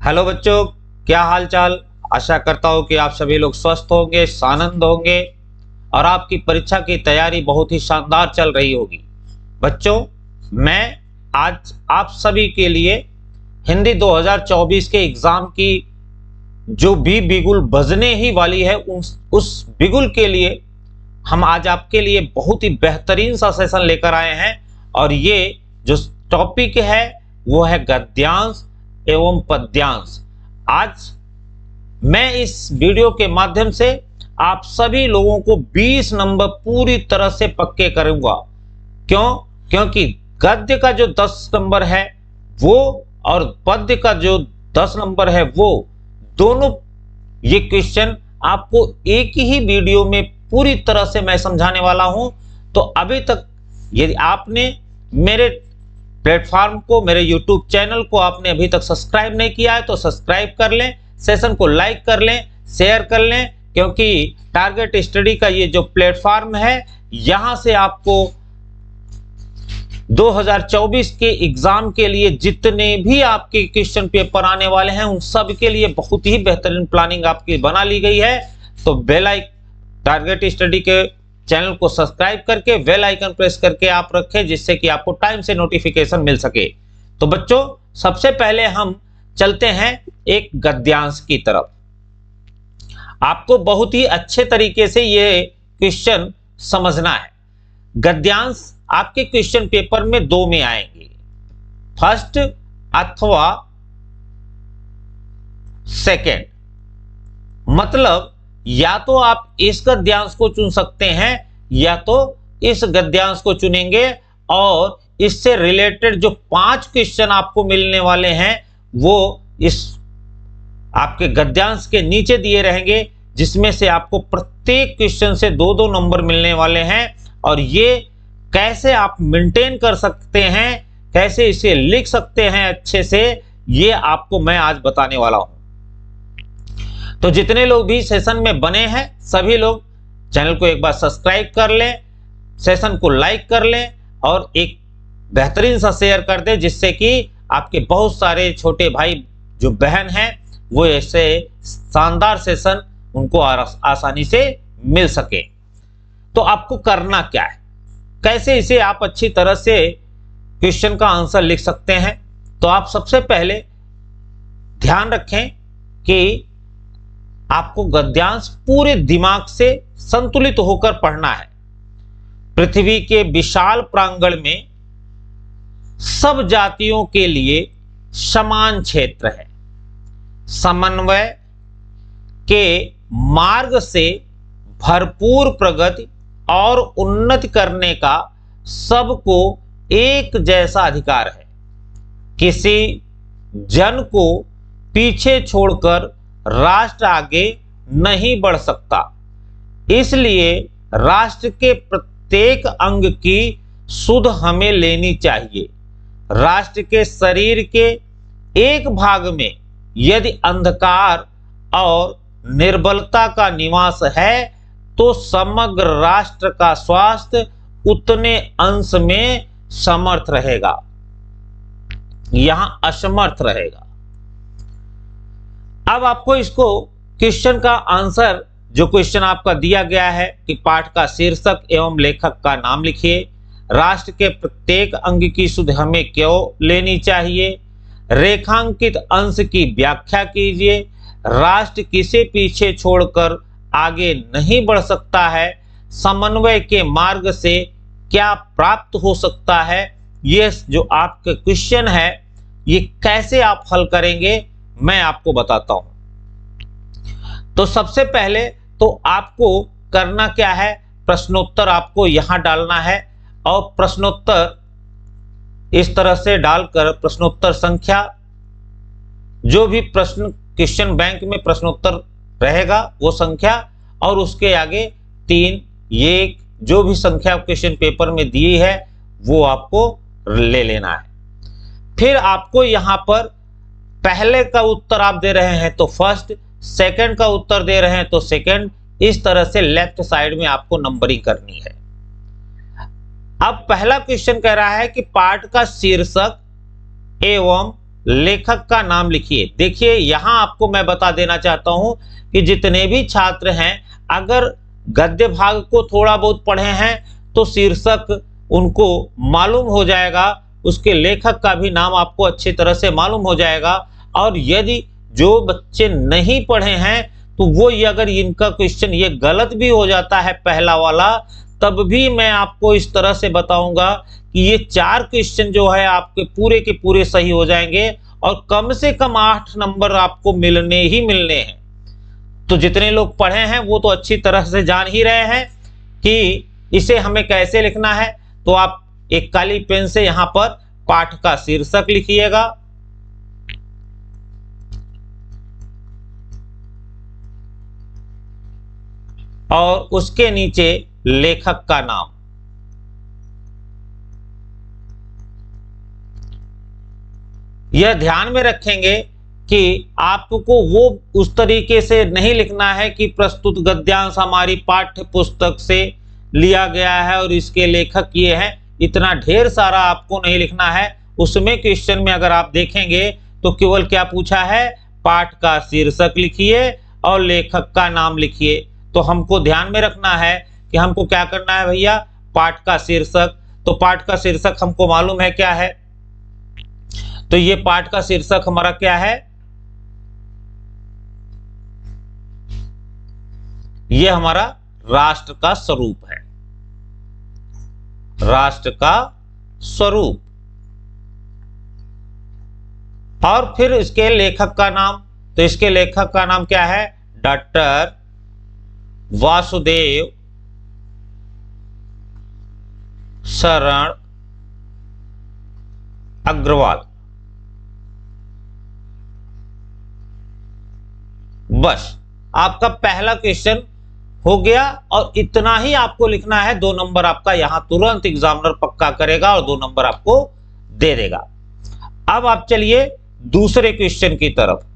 Hello बच्चों, क्या हाल चाल। आशा करता हूँ कि आप सभी लोग स्वस्थ होंगे, आनंद होंगे और आपकी परीक्षा की तैयारी बहुत ही शानदार चल रही होगी। बच्चों, मैं आज आप सभी के लिए हिंदी 2024 के एग्जाम की जो भी बिगुल बजने ही वाली है उस बिगुल के लिए हम आज आपके लिए बहुत ही बेहतरीन सा सेशन लेकर आए हैं। और ये जो टॉपिक है वो है गद्यांश एवं पद्यांश। आज मैं इस वीडियो के माध्यम से आप सभी लोगों को 20 नंबर पूरी तरह से पक्के करूंगा। क्योंकि गद्य का जो 10 नंबर है वो और पद्य का जो 10 नंबर है वो दोनों ये क्वेश्चन आपको एक ही वीडियो में पूरी तरह से मैं समझाने वाला हूं। तो अभी तक यदि आपने मेरे प्लेटफॉर्म को, मेरे यूट्यूब चैनल को आपने अभी तक सब्सक्राइब नहीं किया है तो सब्सक्राइब कर लें, सेशन को लाइक कर लें, शेयर कर लें, क्योंकि टारगेट स्टडी का ये जो प्लेटफॉर्म है यहां से आपको 2024 के एग्जाम के लिए जितने भी आपके क्वेश्चन पेपर आने वाले हैं उन सब के लिए बहुत ही बेहतरीन प्लानिंग आपकी बना ली गई है। तो टारगेट स्टडी के चैनल को सब्सक्राइब करके बेल आइकन प्रेस करके आप रखें, जिससे कि आपको टाइम से नोटिफिकेशन मिल सके। तो बच्चों, सबसे पहले हम चलते हैं एक गद्यांश की तरफ। आपको बहुत ही अच्छे तरीके से ये क्वेश्चन समझना है। गद्यांश आपके क्वेश्चन पेपर में 2 में आएंगे, फर्स्ट अथवा सेकेंड। मतलब या तो आप इस गद्यांश को चुन सकते हैं या तो इस गद्यांश को चुनेंगे और इससे रिलेटेड जो 5 क्वेश्चन आपको मिलने वाले हैं वो इस आपके गद्यांश के नीचे दिए रहेंगे, जिसमें से आपको प्रत्येक क्वेश्चन से 2-2 नंबर मिलने वाले हैं। और ये कैसे आप मेंटेन कर सकते हैं, कैसे इसे लिख सकते हैं अच्छे से, ये आपको मैं आज बताने वाला हूं। तो जितने लोग भी सेशन में बने हैं सभी लोग चैनल को एक बार सब्सक्राइब कर लें, सेशन को लाइक कर लें और एक बेहतरीन सा शेयर कर दें, जिससे कि आपके बहुत सारे छोटे भाई जो बहन हैं वो ऐसे शानदार सेशन उनको आसानी से मिल सके। तो आपको करना क्या है, कैसे इसे आप अच्छी तरह से क्वेश्चन का आंसर लिख सकते हैं। तो आप सबसे पहले ध्यान रखें कि आपको गद्यांश पूरे दिमाग से संतुलित होकर पढ़ना है। पृथ्वी के विशाल प्रांगण में सब जातियों के लिए समान क्षेत्र है। समन्वय के मार्ग से भरपूर प्रगति और उन्नति करने का सबको एक जैसा अधिकार है। किसी जन को पीछे छोड़कर राष्ट्र आगे नहीं बढ़ सकता, इसलिए राष्ट्र के प्रत्येक अंग की सुध हमें लेनी चाहिए। राष्ट्र के शरीर के एक भाग में यदि अंधकार और निर्बलता का निवास है तो समग्र राष्ट्र का स्वास्थ्य उतने अंश में समर्थ रहेगा, यहां असमर्थ रहेगा। अब आपको इसको क्वेश्चन का आंसर, जो क्वेश्चन आपका दिया गया है कि पाठ का शीर्षक एवं लेखक का नाम लिखिए, राष्ट्र के प्रत्येक अंग की सुध हमें क्यों लेनी चाहिए, रेखांकित अंश की व्याख्या कीजिए, राष्ट्र किसे पीछे छोड़कर आगे नहीं बढ़ सकता है, समन्वय के मार्ग से क्या प्राप्त हो सकता है। ये जो आपका क्वेश्चन है ये कैसे आप हल करेंगे मैं आपको बताता हूं। तो सबसे पहले तो आपको करना क्या है, प्रश्नोत्तर आपको यहां डालना है और प्रश्नोत्तर इस तरह से डालकर प्रश्नोत्तर संख्या, जो भी प्रश्न क्वेश्चन बैंक में प्रश्नोत्तर रहेगा वो संख्या और उसके आगे 3, 1 जो भी संख्या क्वेश्चन पेपर में दी है वो आपको ले लेना है। फिर आपको यहां पर पहले का उत्तर आप दे रहे हैं तो फर्स्ट, सेकंड का उत्तर दे रहे हैं तो सेकंड, इस तरह से लेफ्ट साइड में आपको नंबरिंग करनी है। अब पहला क्वेश्चन कह रहा है कि पाठ का शीर्षक एवं लेखक का नाम लिखिए। देखिए यहां आपको मैं बता देना चाहता हूं कि जितने भी छात्र हैं अगर गद्य भाग को थोड़ा बहुत पढ़े हैं तो शीर्षक उनको मालूम हो जाएगा, उसके लेखक का भी नाम आपको अच्छी तरह से मालूम हो जाएगा। और यदि जो बच्चे नहीं पढ़े हैं तो वो अगर इनका क्वेश्चन ये गलत भी हो जाता है पहला वाला, तब भी मैं आपको इस तरह से बताऊंगा कि ये 4 क्वेश्चन जो है आपके पूरे के पूरे सही हो जाएंगे और कम से कम 8 नंबर आपको मिलने ही मिलने हैं। तो जितने लोग पढ़े हैं वो तो अच्छी तरह से जान ही रहे हैं कि इसे हमें कैसे लिखना है। तो आप एक काली पेन से यहां पर पाठ का शीर्षक लिखिएगा, और उसके नीचे लेखक का नाम। यह ध्यान में रखेंगे कि आपको वो उस तरीके से नहीं लिखना है कि प्रस्तुत गद्यांश हमारी पाठ्य पुस्तक से लिया गया है और इसके लेखक ये हैं। इतना ढेर सारा आपको नहीं लिखना है। उसमें क्वेश्चन में अगर आप देखेंगे तो केवल क्या पूछा है, पाठ का शीर्षक लिखिए और लेखक का नाम लिखिए। तो हमको ध्यान में रखना है कि हमको क्या करना है भैया, पाठ का शीर्षक। तो पाठ का शीर्षक हमको मालूम है क्या है, तो ये पाठ का शीर्षक हमारा क्या है, ये हमारा राष्ट्र का स्वरूप है, राष्ट्र का स्वरूप। और फिर इसके लेखक का नाम, तो इसके लेखक का नाम क्या है, डॉक्टर वासुदेव शरण अग्रवाल। बस आपका पहला क्वेश्चन हो गया और इतना ही आपको लिखना है। 2 नंबर आपका यहां तुरंत एग्जामिनर पक्का करेगा और 2 नंबर आपको दे देगा। अब आप चलिए दूसरे क्वेश्चन की तरफ।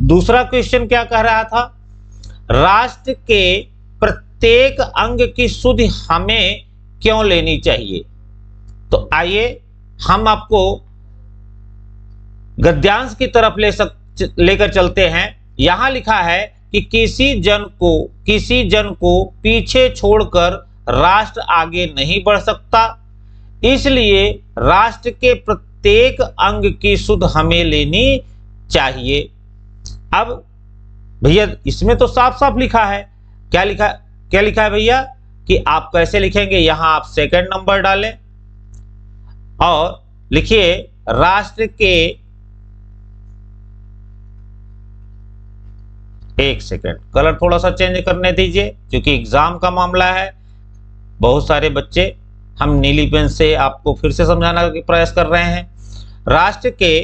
दूसरा क्वेश्चन क्या कह रहा था, राष्ट्र के प्रत्येक अंग की सुधि हमें क्यों लेनी चाहिए। तो आइए हम आपको गद्यांश की तरफ लेकर चलते हैं। यहां लिखा है कि किसी जन को पीछे छोड़कर राष्ट्र आगे नहीं बढ़ सकता, इसलिए राष्ट्र के प्रत्येक अंग की सुध हमें लेनी चाहिए। अब भैया इसमें तो साफ साफ लिखा है, क्या लिखा है भैया कि आप कैसे लिखेंगे, यहां आप सेकंड नंबर डालें और लिखिए राष्ट्र के, एक सेकंड कलर थोड़ा सा चेंज करने दीजिए क्योंकि एग्जाम का मामला है। बहुत सारे बच्चे, हम नीली पेन से आपको फिर से समझाने का प्रयास कर रहे हैं। राष्ट्र के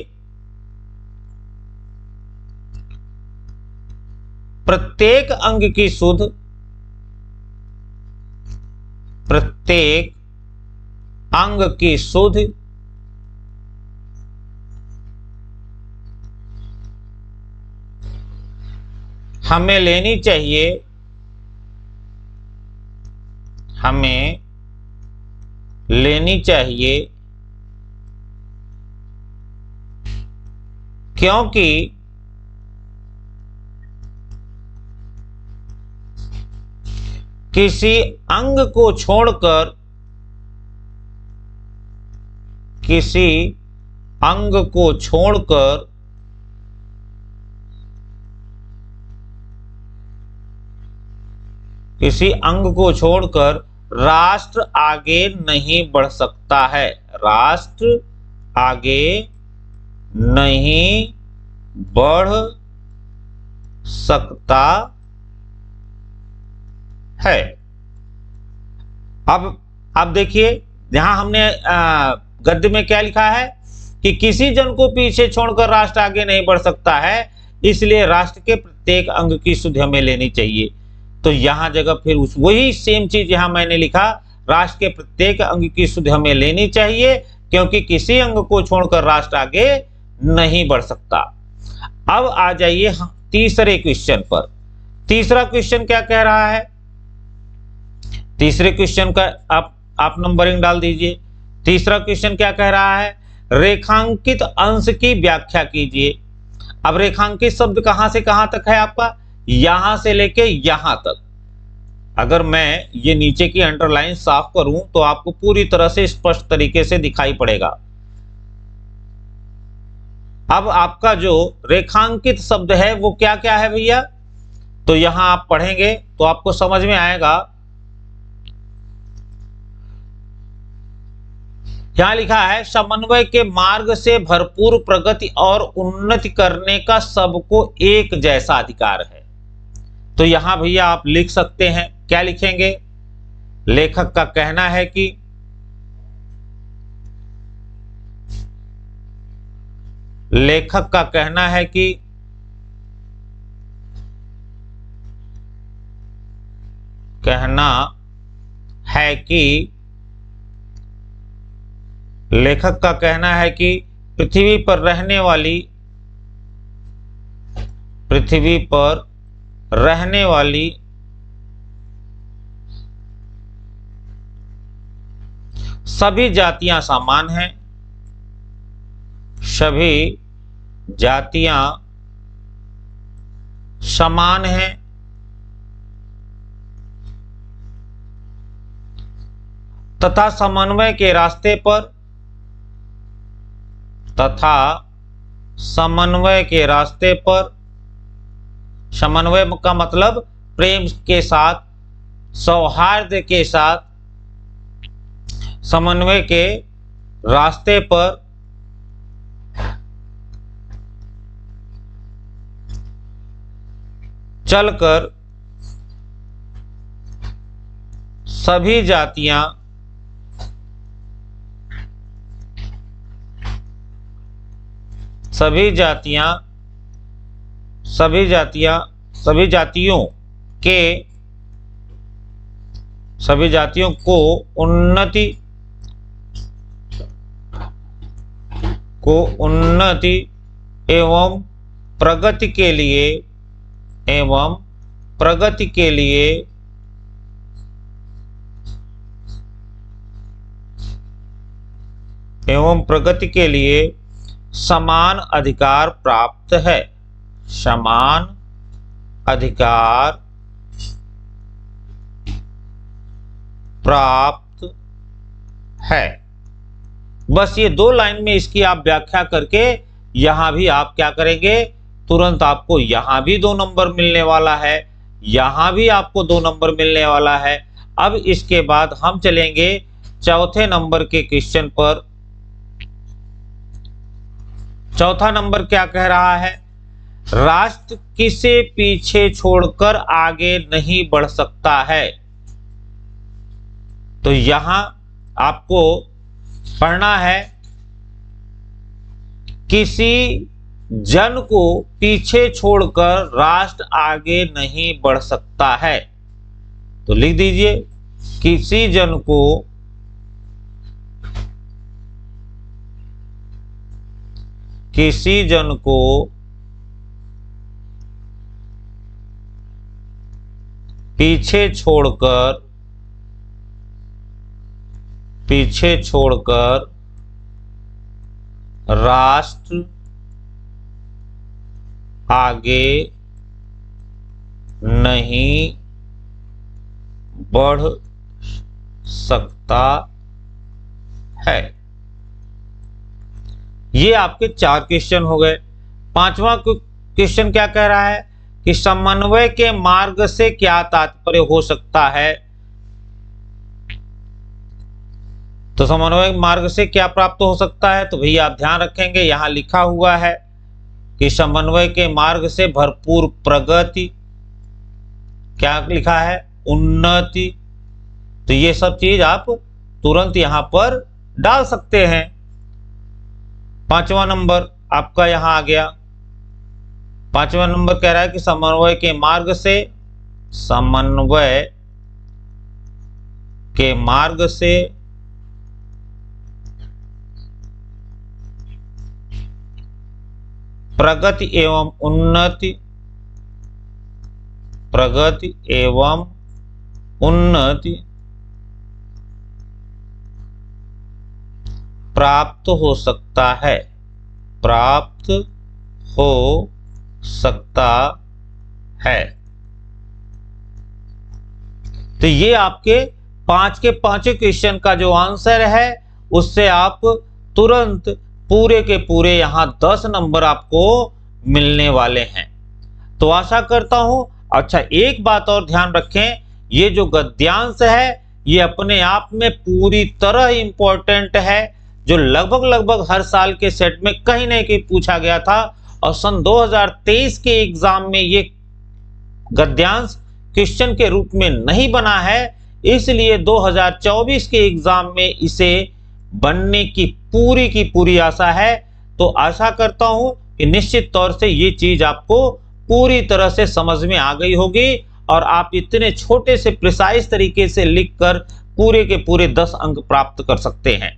प्रत्येक अंग की सुध, प्रत्येक अंग की सुध हमें लेनी चाहिए, हमें लेनी चाहिए क्योंकि किसी अंग को छोड़कर, किसी अंग को छोड़कर किसी अंग को छोड़कर राष्ट्र आगे नहीं बढ़ सकता है, राष्ट्र आगे नहीं बढ़ सकता है। अब देखिए यहां हमने गद्य में क्या लिखा है कि किसी जन को पीछे छोड़कर राष्ट्र आगे नहीं बढ़ सकता है, इसलिए राष्ट्र के प्रत्येक अंग की सुध हमें लेनी चाहिए। तो यहां जगह फिर वही सेम चीज यहां मैंने लिखा, राष्ट्र के प्रत्येक अंग की सुध हमें लेनी चाहिए क्योंकि किसी अंग को छोड़कर राष्ट्र आगे नहीं बढ़ सकता। अब आ जाइए तीसरे क्वेश्चन पर। तीसरा क्वेश्चन क्या कह रहा है, तीसरे क्वेश्चन का आप नंबरिंग डाल दीजिए। तीसरा क्वेश्चन क्या कह रहा है, रेखांकित अंश की व्याख्या कीजिए। अब रेखांकित शब्द कहां से कहां तक है आपका, यहां से लेके यहां तक। अगर मैं ये नीचे की अंडरलाइन साफ करूं तो आपको पूरी तरह से स्पष्ट तरीके से दिखाई पड़ेगा। अब आपका जो रेखांकित शब्द है वो क्या क्या है भैया, तो यहां आप पढ़ेंगे तो आपको समझ में आएगा। यहां लिखा है समन्वय के मार्ग से भरपूर प्रगति और उन्नति करने का सबको एक जैसा अधिकार है। तो यहां भैया आप लिख सकते हैं, क्या लिखेंगे, लेखक का कहना है कि लेखक का कहना है कि लेखक का कहना है कि पृथ्वी पर रहने वाली सभी जातियां समान हैं, सभी जातियां समान हैं तथा समन्वय के रास्ते पर समन्वय का मतलब प्रेम के साथ, सौहार्द के साथ, समन्वय के रास्ते पर चलकर सभी जातियां सभी जातियों को उन्नति एवं प्रगति के लिए समान अधिकार प्राप्त है। समान अधिकार प्राप्त है। बस ये 2 लाइन में इसकी आप व्याख्या करके यहां भी आप क्या करेंगे, तुरंत आपको यहां भी 2 नंबर मिलने वाला है, यहां भी आपको 2 नंबर मिलने वाला है। अब इसके बाद हम चलेंगे चौथे नंबर के क्वेश्चन पर। चौथा नंबर क्या कह रहा है, राष्ट्र किसे पीछे छोड़कर आगे नहीं बढ़ सकता है। तो यहां आपको पढ़ना है, किसी जन को पीछे छोड़कर राष्ट्र आगे नहीं बढ़ सकता है। तो लिख दीजिए, किसी जन को पीछे छोड़कर राष्ट्र आगे नहीं बढ़ सकता है। ये आपके 4 क्वेश्चन हो गए। 5वां क्वेश्चन क्या कह रहा है कि समन्वय के मार्ग से क्या तात्पर्य हो सकता है। तो समन्वय मार्ग से क्या प्राप्त हो सकता है, तो भैया आप ध्यान रखेंगे, यहां लिखा हुआ है कि समन्वय के मार्ग से भरपूर प्रगति, क्या लिखा है, उन्नति। तो ये सब चीज आप तुरंत यहां पर डाल सकते हैं। 5वां नंबर आपका यहां आ गया। 5वां नंबर कह रहा है कि समन्वय के मार्ग से प्रगति एवं उन्नति प्राप्त हो सकता है, प्राप्त हो सकता है। तो ये आपके 5 के 5 क्वेश्चन का जो आंसर है उससे आप तुरंत पूरे के पूरे यहां 10 नंबर आपको मिलने वाले हैं। तो आशा करता हूं। अच्छा, एक बात और ध्यान रखें, ये जो गद्यांश है ये अपने आप में पूरी तरह इंपॉर्टेंट है, जो लगभग हर साल के सेट में कहीं ना कहीं पूछा गया था। और सन 2023 के एग्जाम में ये गद्यांश क्वेश्चन के रूप में नहीं बना है, इसलिए 2024 के एग्जाम में इसे बनने की पूरी आशा है। तो आशा करता हूं कि निश्चित तौर से ये चीज आपको पूरी तरह से समझ में आ गई होगी और आप इतने छोटे से प्रिसाइज तरीके से लिखकर पूरे के पूरे 10 अंक प्राप्त कर सकते हैं।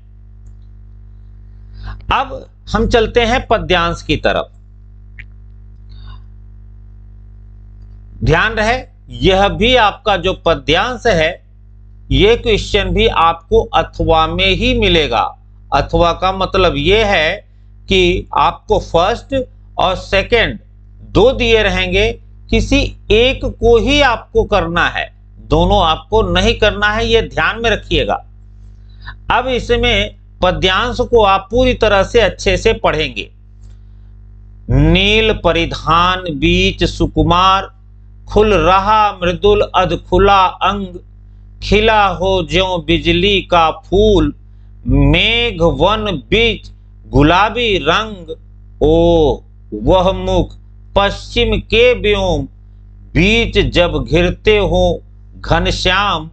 अब हम चलते हैं पद्यांश की तरफ। ध्यान रहे, यह भी आपका जो पद्यांश है यह क्वेश्चन भी आपको अथवा में ही मिलेगा। अथवा का मतलब यह है कि आपको फर्स्ट और सेकंड दो दिए रहेंगे, किसी एक को ही आपको करना है, दोनों आपको नहीं करना है, यह ध्यान में रखिएगा। अब इसमें पद्यांश को आप पूरी तरह से अच्छे से पढ़ेंगे। नील परिधान बीच सुकुमार, खुल रहा मृदुल अध खुला अंग, खिला हो ज्यों बिजली का फूल, मेघ वन बीच गुलाबी रंग, ओ वह मुख पश्चिम के व्योम, बीच जब घिरते हो घनश्याम,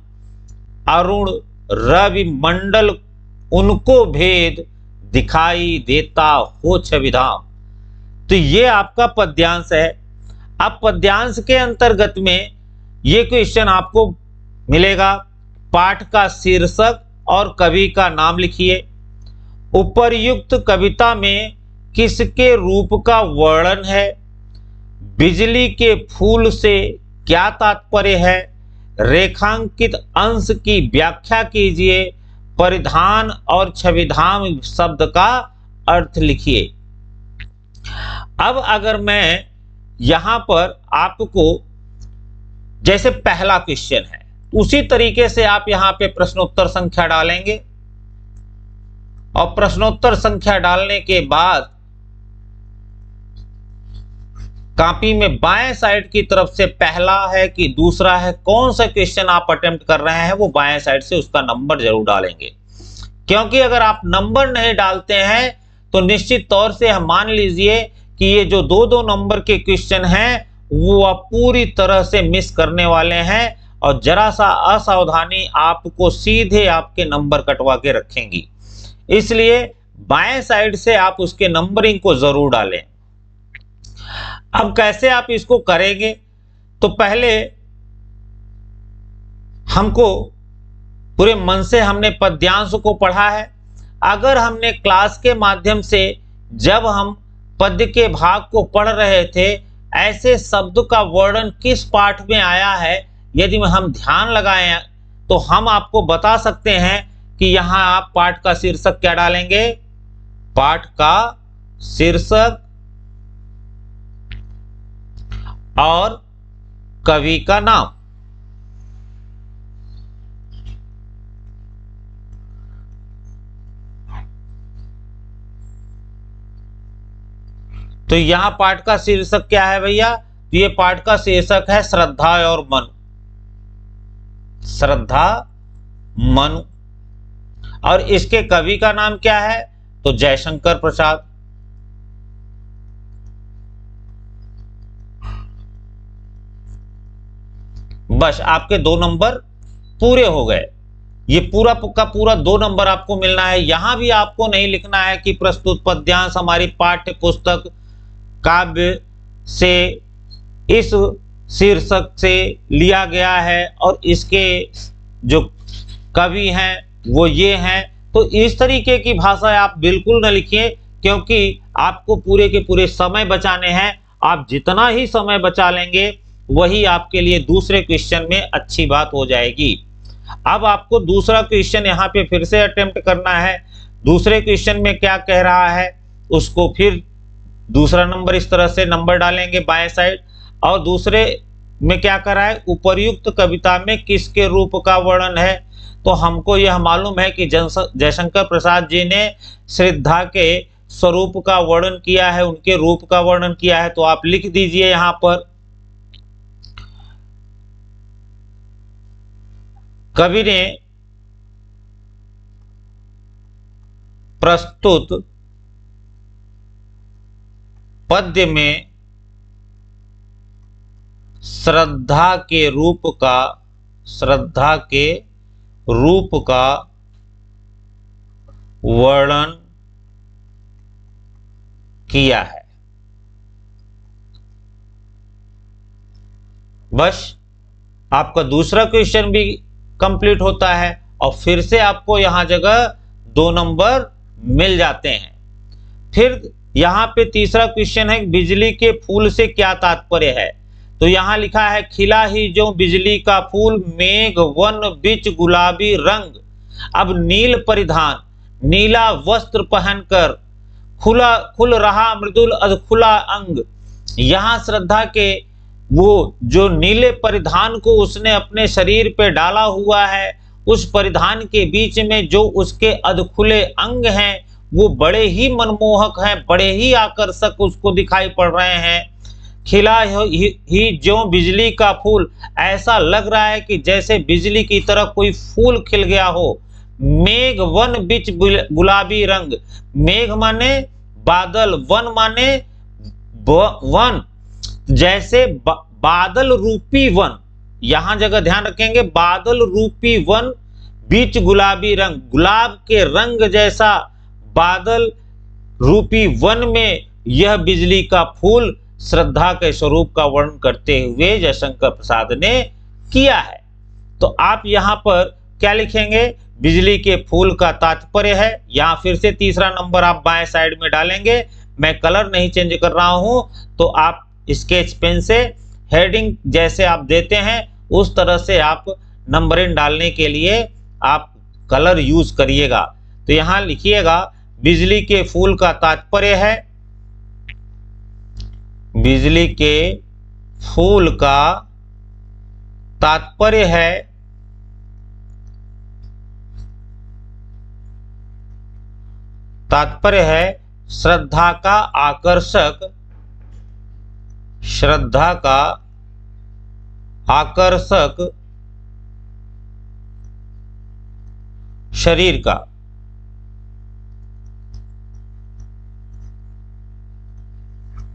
अरुण रवि मंडल उनको भेद, दिखाई देता हो छविधाम। तो ये आपका पद्यांश है। अब पद्यांश के अंतर्गत में ये क्वेश्चन आपको मिलेगा। पाठ का शीर्षक और कवि का नाम लिखिए। उपर्युक्त कविता में किसके रूप का वर्णन है? बिजली के फूल से क्या तात्पर्य है? रेखांकित अंश की व्याख्या कीजिए। परिधान और छविधाम शब्द का अर्थ लिखिए। अब अगर मैं यहां पर आपको, जैसे पहला क्वेश्चन है उसी तरीके से आप यहां पे प्रश्नोत्तर संख्या डालेंगे और प्रश्नोत्तर संख्या डालने के बाद कॉपी में बाएं साइड की तरफ से पहला है कि दूसरा है, कौन सा क्वेश्चन आप अटेम्प्ट कर रहे हैं वो बाएं साइड से उसका नंबर जरूर डालेंगे। क्योंकि अगर आप नंबर नहीं डालते हैं तो निश्चित तौर से हम मान लीजिए कि ये जो दो नंबर के क्वेश्चन हैं वो आप पूरी तरह से मिस करने वाले हैं और जरा सा असावधानी आपको सीधे आपके नंबर कटवा के रखेंगी। इसलिए बाएं साइड से आप उसके नंबरिंग को जरूर डालें। अब कैसे आप इसको करेंगे? तो पहले हमको पूरे मन से हमने पद्यांश को पढ़ा है। अगर हमने क्लास के माध्यम से जब हम पद्य के भाग को पढ़ रहे थे ऐसे शब्द का वर्णन किस पाठ में आया है, यदि हम ध्यान लगाएं तो हम आपको बता सकते हैं कि यहां आप पाठ का शीर्षक क्या डालेंगे? पाठ का शीर्षक और कवि का नाम। तो यहां पाठ का शीर्षक क्या है भैया? तो ये पाठ का शीर्षक है श्रद्धा और मनु। श्रद्धा मनु। और इसके कवि का नाम क्या है? तो जयशंकर प्रसाद। बस आपके 2 नंबर पूरे हो गए। ये पूरा का पूरा 2 नंबर आपको मिलना है। यहां भी आपको नहीं लिखना है कि प्रस्तुत पद्यांश हमारी पाठ्य पुस्तक काव्य से इस शीर्षक से लिया गया है और इसके जो कवि हैं वो ये हैं। तो इस तरीके की भाषा आप बिल्कुल न लिखिए, क्योंकि आपको पूरे के पूरे समय बचाने हैं। आप जितना ही समय बचा लेंगे वही आपके लिए दूसरे क्वेश्चन में अच्छी बात हो जाएगी। अब आपको दूसरा क्वेश्चन यहाँ पे फिर से अटेम्प्ट करना है। दूसरे क्वेश्चन में क्या कह रहा है उसको फिर दूसरा नंबर इस तरह से नंबर डालेंगे बाएं साइड। और दूसरे में क्या कर रहा है, उपर्युक्त कविता में किसके रूप का वर्णन है। तो हमको यह मालूम है कि जयशंकर प्रसाद जी ने श्रद्धा के स्वरूप का वर्णन किया है, उनके रूप का वर्णन किया है। तो आप लिख दीजिए यहां पर, कवि ने प्रस्तुत पद्य में श्रद्धा के रूप का वर्णन किया है। बस आपका दूसरा क्वेश्चन भी कंप्लीट होता है और फिर से आपको यहां जगह 2 नंबर मिल जाते हैं। फिर यहां पे तीसरा क्वेश्चन है, बिजली के फूल से क्या तात्पर्य है। तो यहां लिखा है, खिला ही जो बिजली का फूल, मेघ वन बिच गुलाबी रंग। अब नील परिधान, नीला वस्त्र पहनकर खुल रहा मृदुल अधखुला अंग। यहां श्रद्धा के वो जो नीले परिधान को उसने अपने शरीर पे डाला हुआ है, उस परिधान के बीच में जो उसके अधखुले अंग हैं वो बड़े ही मनमोहक हैं, बड़े ही आकर्षक उसको दिखाई पड़ रहे हैं। खिला ही जो बिजली का फूल, ऐसा लग रहा है कि जैसे बिजली की तरह कोई फूल खिल गया हो। मेघ वन बिच गुलाबी रंग, मेघ माने बादल, वन माने वन, जैसे बादल रूपी वन, यहां जगह ध्यान रखेंगे, बादल रूपी वन बीच गुलाबी रंग, गुलाब के रंग जैसा बादल रूपी वन में यह बिजली का फूल श्रद्धा के स्वरूप का वर्णन करते हुए जयशंकर प्रसाद ने किया है। तो आप यहां पर क्या लिखेंगे, बिजली के फूल का तात्पर्य है। यहां फिर से तीसरा नंबर आप बाएं साइड में डालेंगे। मैं कलर नहीं चेंज कर रहा हूं, तो आप स्केच पेन से हेडिंग जैसे आप देते हैं उस तरह से आप नंबरिंग डालने के लिए आप कलर यूज करिएगा। तो यहां लिखिएगा, बिजली के फूल का तात्पर्य है, बिजली के फूल का तात्पर्य है श्रद्धा का आकर्षक शरीर का।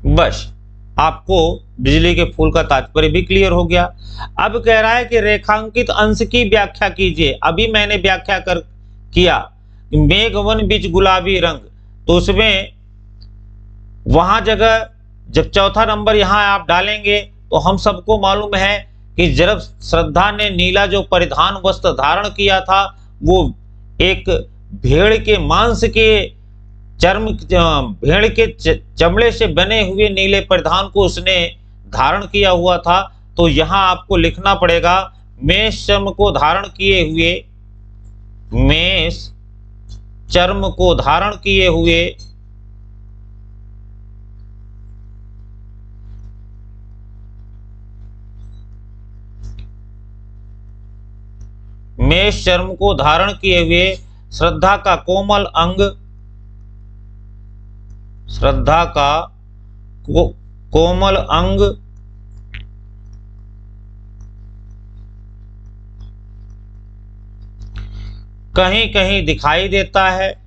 बस आपको बिजली के फूल का तात्पर्य भी क्लियर हो गया। अब कह रहा है कि रेखांकित अंश की व्याख्या कीजिए। अभी मैंने व्याख्या किया मेघ वन बीच गुलाबी रंग, तो उसमें वहां जगह जब चौथा नंबर यहां आप डालेंगे तो हम सबको मालूम है कि जब श्रद्धा ने नीला जो परिधान वस्त्र धारण किया था वो एक भेड़ के मांस के भेड़ के चमड़े से बने हुए नीले परिधान को उसने धारण किया हुआ था। तो यहां आपको लिखना पड़ेगा, मेष चर्म को धारण किए हुए, मेष चर्म को धारण किए हुए मेष चर्म को धारण किए हुए श्रद्धा का कोमल अंग, श्रद्धा का कोमल अंग कहीं कहीं दिखाई देता है,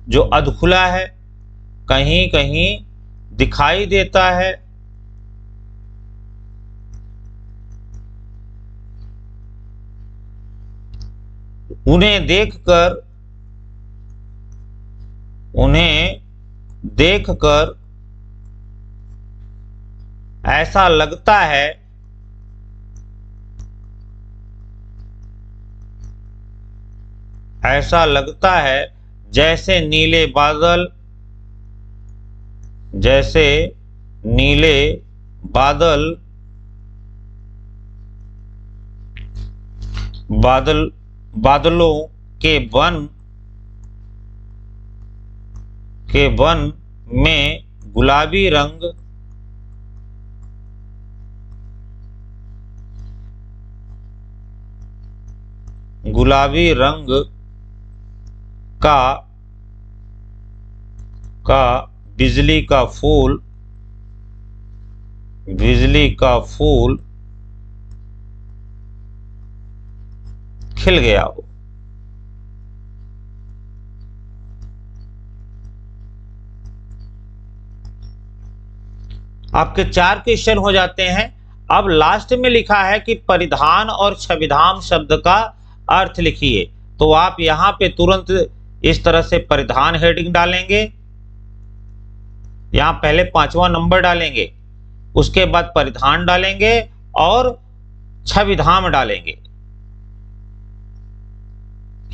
जो अधखुला है कहीं कहीं दिखाई देता है। उन्हें देखकर ऐसा लगता है जैसे नीले बादलों के वन के वन में गुलाबी रंग का बिजली का फूल खिल गया हो। आपके 4 क्वेश्चन हो जाते हैं। अब लास्ट में लिखा है कि परिधान और छविधाम शब्द का अर्थ लिखिए। तो आप यहां पे तुरंत इस तरह से परिधान हेडिंग डालेंगे, यहां पहले 5वां नंबर डालेंगे, उसके बाद परिधान डालेंगे और छविधाम डालेंगे।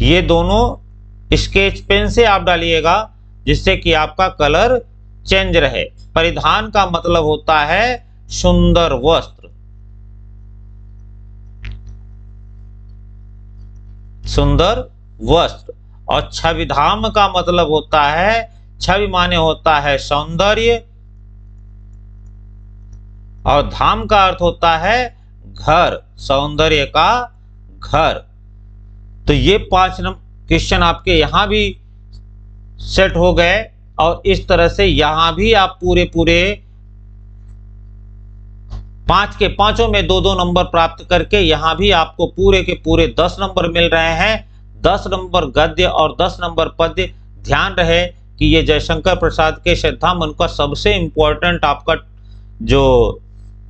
ये दोनों स्केच पेन से आप डालिएगा जिससे कि आपका कलर चेंज रहे। परिधान का मतलब होता है सुंदर वस्त्र, और छविधाम का मतलब होता है, छवि माने होता है सौंदर्य और धाम का अर्थ होता है घर, सौंदर्य का घर। तो ये 5 क्वेश्चन आपके यहां भी सेट हो गए और इस तरह से यहां भी आप पूरे 5 के 5 में 2-2 नंबर प्राप्त करके यहां भी आपको पूरे के पूरे 10 नंबर मिल रहे हैं। 10 नंबर गद्य और 10 नंबर पद्य। ध्यान रहे कि ये जयशंकर प्रसाद के श्रद्धामन का सबसे इंपॉर्टेंट आपका जो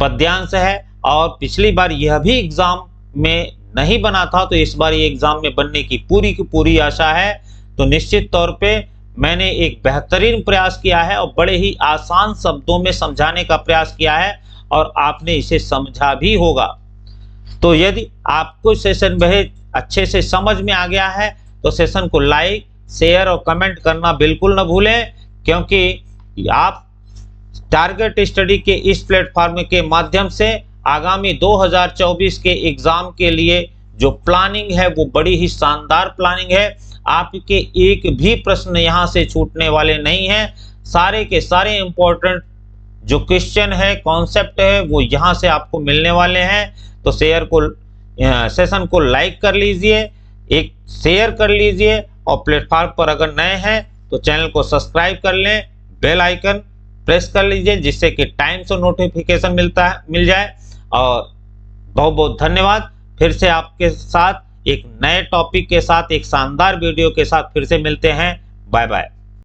पद्यांश है और पिछली बार यह भी एग्जाम में नहीं बना था, तो इस बार ये एग्जाम में बनने की पूरी आशा है। तो निश्चित तौर पे मैंने एक बेहतरीन प्रयास किया है और बड़े ही आसान शब्दों में समझाने का प्रयास किया है और आपने इसे समझा भी होगा। तो यदि आपको सेशन बेहद अच्छे से समझ में आ गया है तो सेशन को लाइक, शेयर और कमेंट करना बिल्कुल न भूलें, क्योंकि आप टारगेट स्टडी के इस प्लेटफॉर्म के माध्यम से आगामी 2024 के एग्जाम के लिए जो प्लानिंग है वो बड़ी ही शानदार प्लानिंग है। आपके एक भी प्रश्न यहां से छूटने वाले नहीं हैं। सारे के सारे इंपॉर्टेंट जो क्वेश्चन है, कॉन्सेप्ट है, वो यहां से आपको मिलने वाले हैं। तो सेशन को लाइक कर लीजिए, एक शेयर कर लीजिए और प्लेटफॉर्म पर अगर नए हैं तो चैनल को सब्सक्राइब कर लें, बेल आइकन प्रेस कर लीजिए जिससे कि टाइम से नोटिफिकेशन मिल जाए। और बहुत बहुत धन्यवाद। फिर से आपके साथ एक नए टॉपिक के साथ, एक शानदार वीडियो के साथ फिर से मिलते हैं। Bye bye.